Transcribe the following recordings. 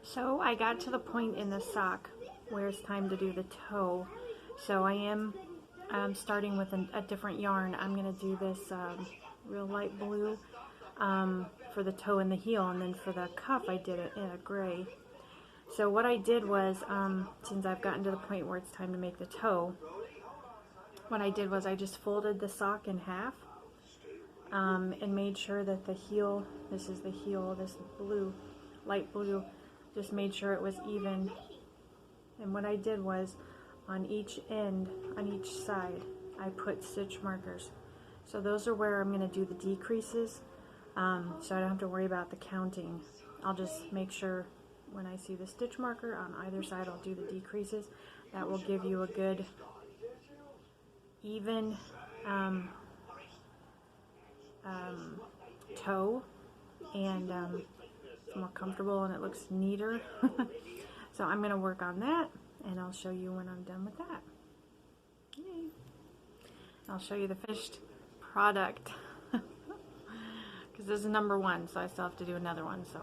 So I got to the point in the sock where it's time to do the toe. So I am starting with a different yarn. I'm going to do this real light blue for the toe and the heel, and then for the cuff I did it in a gray. So what I did was, since I've gotten to the point where it's time to make the toe, what I did was I just folded the sock in half and made sure that the heel, this is the heel, this blue, light blue, just made sure it was even. And what I did was on each end, on each side, I put stitch markers. So those are where I'm going to do the decreases, so I don't have to worry about the counting. I'll just make sure when I see the stitch marker on either side, I'll do the decreases. That will give you a good even toe, and it's more comfortable and it looks neater. So I'm going to work on that, and I'll show you when I'm done with that. Yay. I'll show you the finished product because this is number 1, so I still have to do another one. So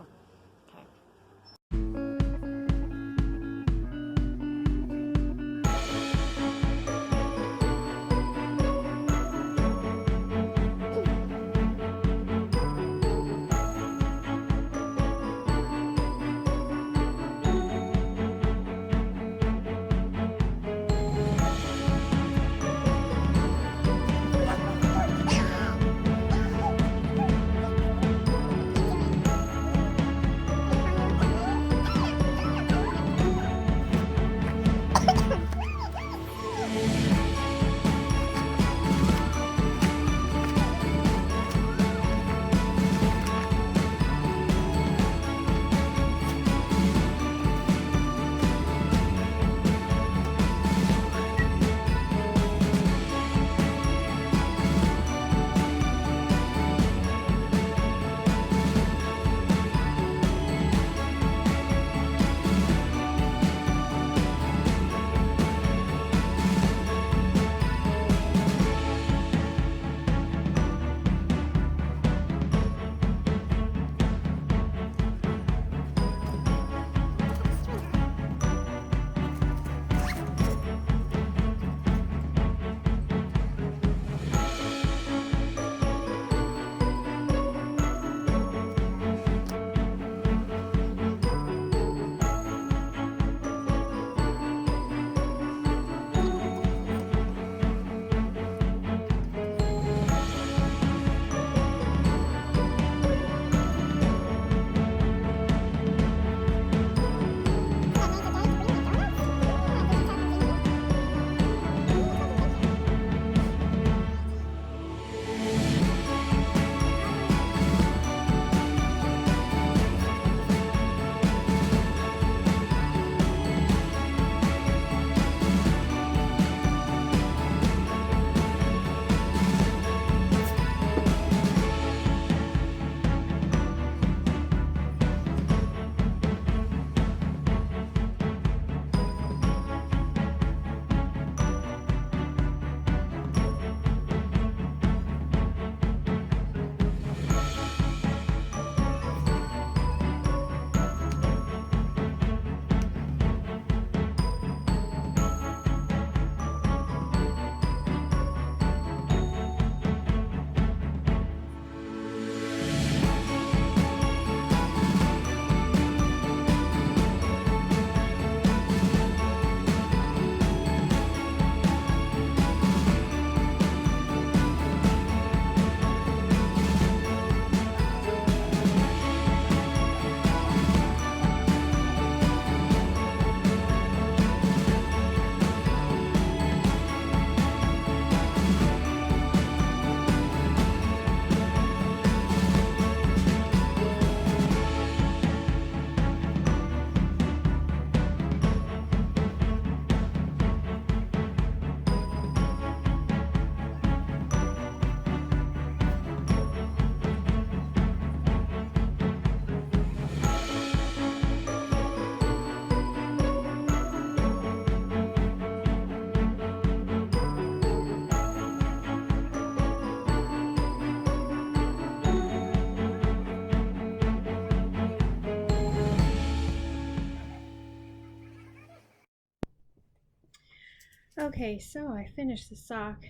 Okay, so I finished the sock.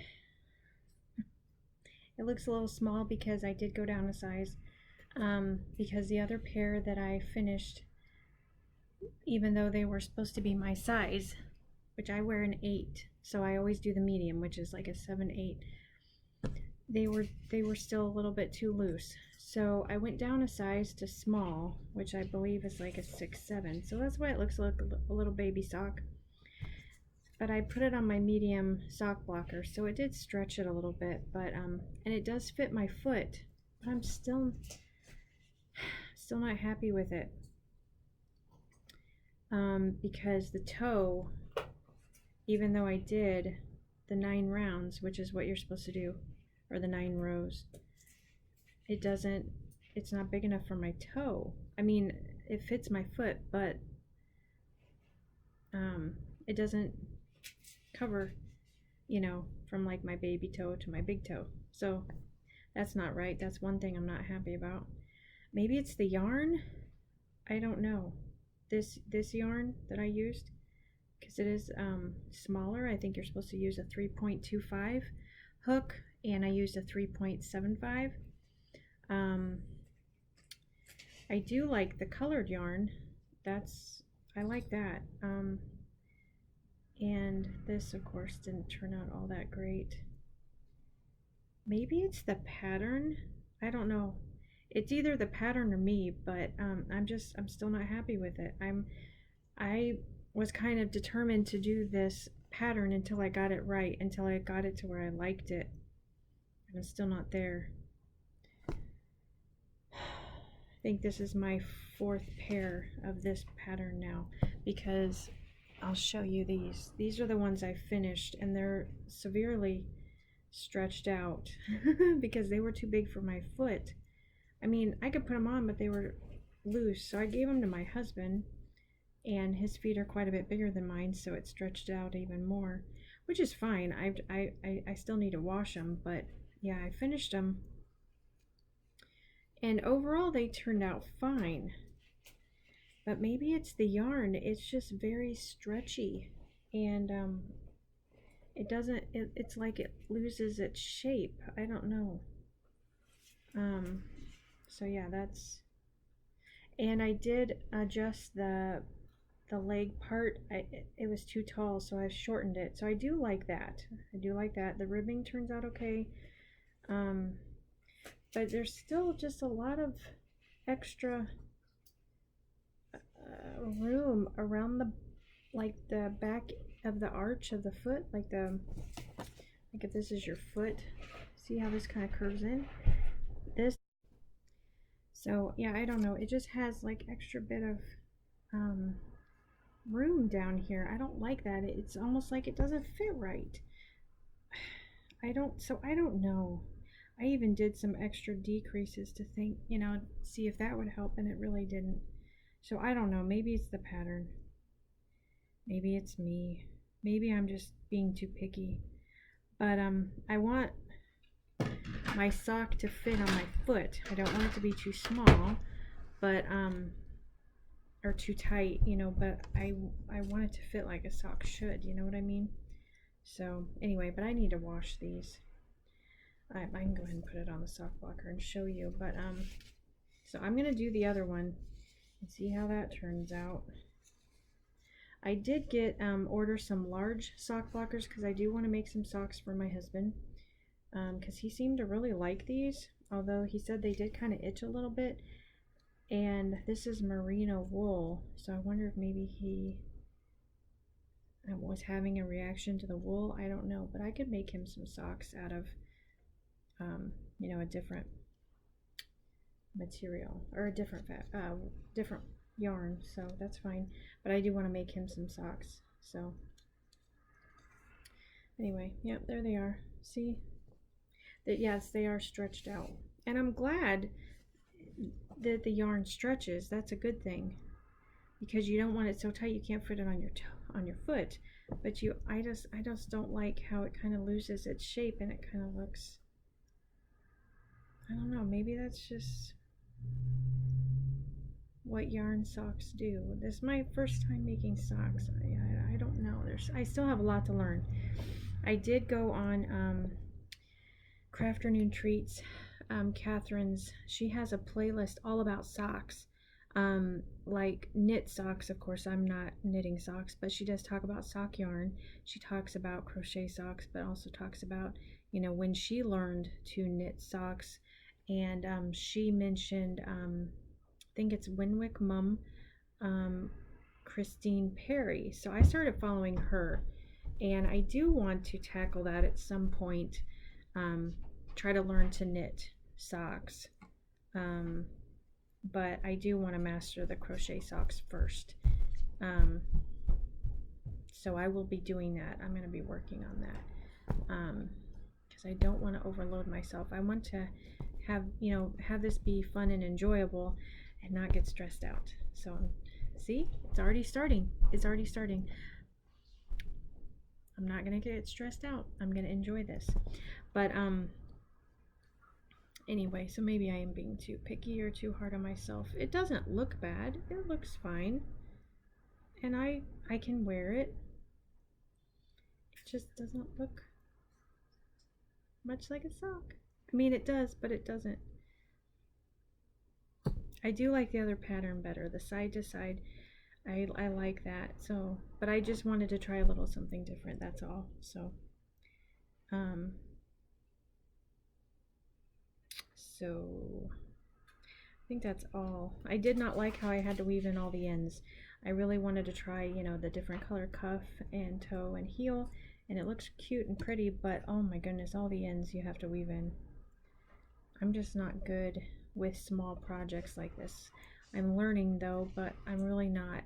It looks a little small because I did go down a size. Because the other pair that I finished, even though they were supposed to be my size, which I wear an 8, so I always do the medium, which is like a 7/8. They were still a little bit too loose. So I went down a size to small, which I believe is like a 6/7. So that's why it looks like a little baby sock. But I put it on my medium sock blocker, so it did stretch it a little bit, but and it does fit my foot, but I'm still not happy with it. Because the toe, even though I did the 9 rounds, which is what you're supposed to do, or the 9 rows, it's not big enough for my toe. I mean, it fits my foot, but it doesn't cover, from like my baby toe to my big toe. So that's not right. That's one thing I'm not happy about. Maybe it's the yarn. I don't know. This yarn that I used, because it is smaller. I think you're supposed to use a 3.25 hook, and I used a 3.75. I do like the colored yarn. I like that. And this, of course, didn't turn out all that great. Maybe it's the pattern. I don't know. It's either the pattern or me, but I'm still not happy with it. I was kind of determined to do this pattern until I got it right, until I got it to where I liked it. And I'm still not there. I think this is my 4th pair of this pattern now, because I'll show you these. These are the ones I finished, and they're severely stretched out because they were too big for my foot. I mean, I could put them on, but they were loose, so I gave them to my husband, and his feet are quite a bit bigger than mine, so it stretched out even more, which is fine. I still need to wash them, but yeah, I finished them, and overall they turned out fine. But maybe it's the yarn. It's just very stretchy, and it's like it loses its shape. I don't know. So yeah, and I did adjust the leg part. It was too tall, so I shortened it. So I do like that. The ribbing turns out okay. But there's still just a lot of extra room around the back of the arch of the foot, like if this is your foot, see how this kind of curves in this. So yeah, I don't know, it just has like extra bit of room down here. I don't like that. It's almost like it doesn't fit right. I don't know. I even did some extra decreases to think, see if that would help, and it really didn't. So I don't know, maybe it's the pattern. Maybe it's me. Maybe I'm just being too picky. But I want my sock to fit on my foot. I don't want it to be too small, but or too tight, but I want it to fit like a sock should, you know what I mean? So anyway, but I need to wash these. I can go ahead and put it on the sock blocker and show you, but so I'm gonna do the other one and see how that turns out. I did order some large sock blockers because I do want to make some socks for my husband, because he seemed to really like these, although he said they did kind of itch a little bit. And this is merino wool, so I wonder if maybe he was having a reaction to the wool. I don't know, but I could make him some socks out of a different material, or a different yarn, so that's fine. But I do want to make him some socks. So anyway, yep, there they are. See that? Yes, they are stretched out, and I'm glad that the yarn stretches. That's a good thing, because you don't want it so tight you can't fit it on your foot. But I just don't like how it kind of loses its shape, and it kind of looks, I don't know, maybe that's just what yarn socks do. This is my first time making socks. I don't know. I still have a lot to learn. I did go on Crafternoon Treats. Catherine's, she has a playlist all about socks. Like knit socks, of course, I'm not knitting socks, but she does talk about sock yarn. She talks about crochet socks, but also talks about, you know, when she learned to knit socks. And she mentioned, I think it's Winwick Mum, um, Christine Perry. So I started following her, and I do want to tackle that at some point. Um, Try to learn to knit socks. Um, but I do want to master the crochet socks first. Um, so I will be doing that. I'm going to be working on that because I don't want to overload myself. I want to have, you know, have this be fun and enjoyable and not get stressed out. So see, it's already starting. It's already starting. I'm not going to get stressed out. I'm going to enjoy this. But anyway, so maybe I am being too picky or too hard on myself. It doesn't look bad. It looks fine. And I can wear it. It just doesn't look much like a sock. I mean, it does, but it doesn't. I do like the other pattern better, the side to side. I like that. So, but I just wanted to try a little something different, that's all. So I think that's all. I did not like how I had to weave in all the ends. I really wanted to try, you know, the different color cuff and toe and heel, and it looks cute and pretty, but oh my goodness, all the ends you have to weave in. I'm just not good with small projects like this. I'm learning though, but I'm really not.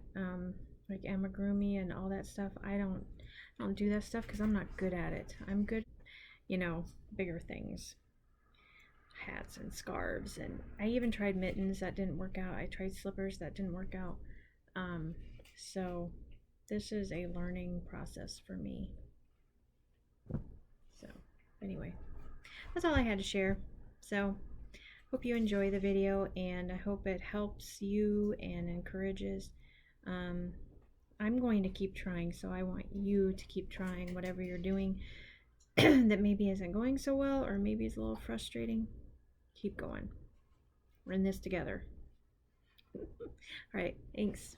Like amigurumi and all that stuff, I don't do that stuff because I'm not good at it. I'm good, you know, bigger things, hats and scarves, and I even tried mittens, that didn't work out. I tried slippers, that didn't work out. So this is a learning process for me. So anyway, that's all I had to share. So hope you enjoy the video, and I hope it helps you and encourages. I'm going to keep trying, so I want you to keep trying whatever you're doing that maybe isn't going so well, or maybe it's a little frustrating. Keep going. We're in this together. All right, thanks.